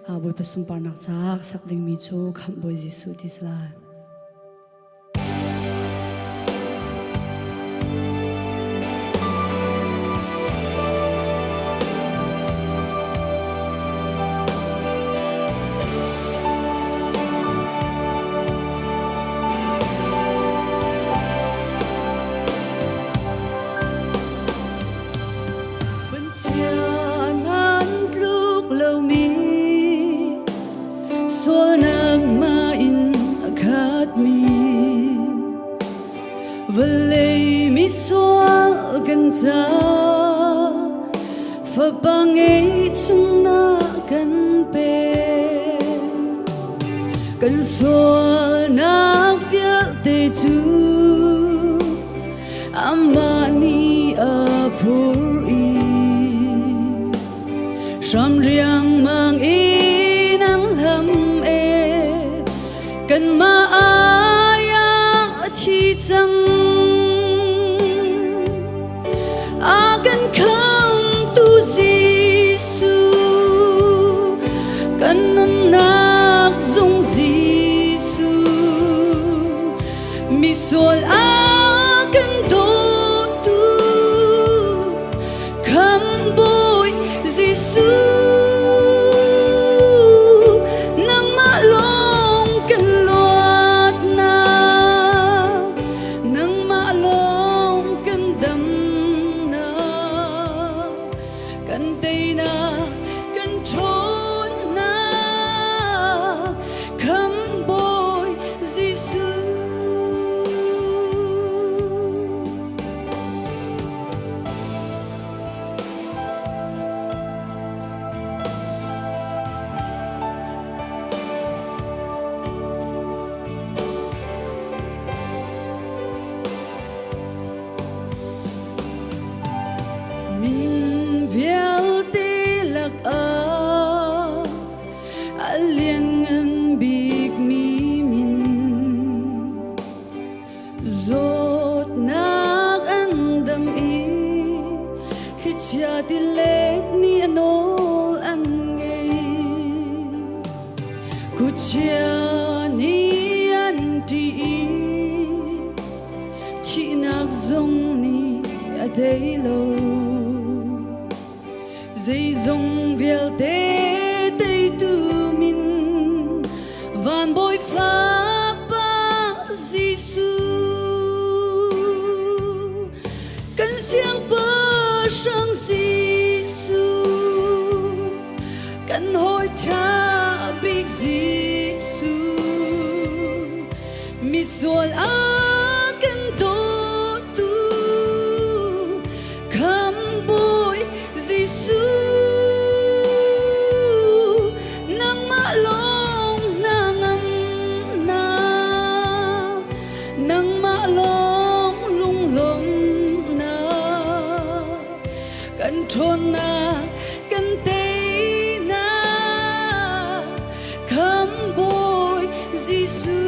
bui pasum parnak chak sakling mi chu kham boi Jisu tisla Sol nang ma in akhat mi Valay mi sol kan cha Fa bangay chung na kan pe Kan sol nang fiel te tu Amani apur i Sham riang mang inang lam cần ma aya chi chăng a cần không tu Giêsu cần non nạc dung Giêsu mi sol a cần do tu kham bôi Giêsu min vial te lak a alien ngan big mi min zot nak andam i khicha ti let ni anol an ngei kuchia ni an ti chi nak zong ni a dei lo dây dòng vial tê tây tu min van bôi pha pa Giêsu cần siang bơ sang Giêsu cần hồi cha big Giêsu mi sol a cần do tu kham bôi Giêsu kan thon na kan te na kham bôi Giêsu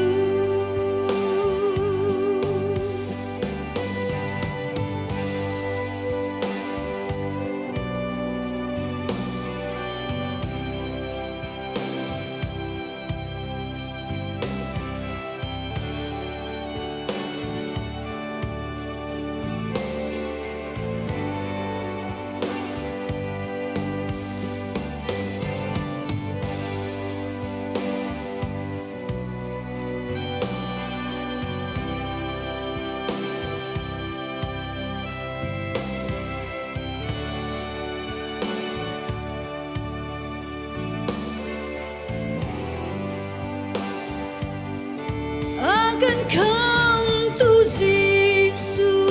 cần không tu Giêsu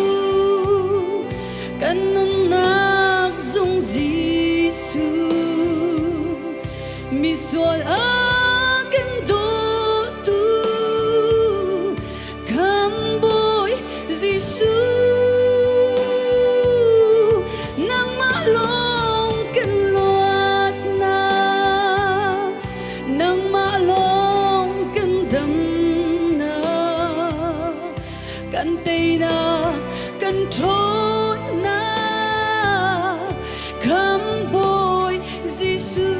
cần non nạc dung Giêsu mi sol a cần do tu kham bôi Giêsu nang ma long cần loạt na nang ma long cần đâm kan te na kan thon na kham bôi Giêsu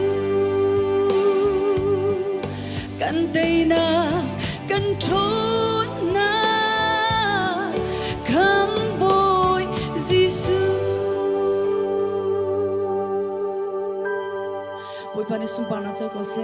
Pui pani sumparna cha ko se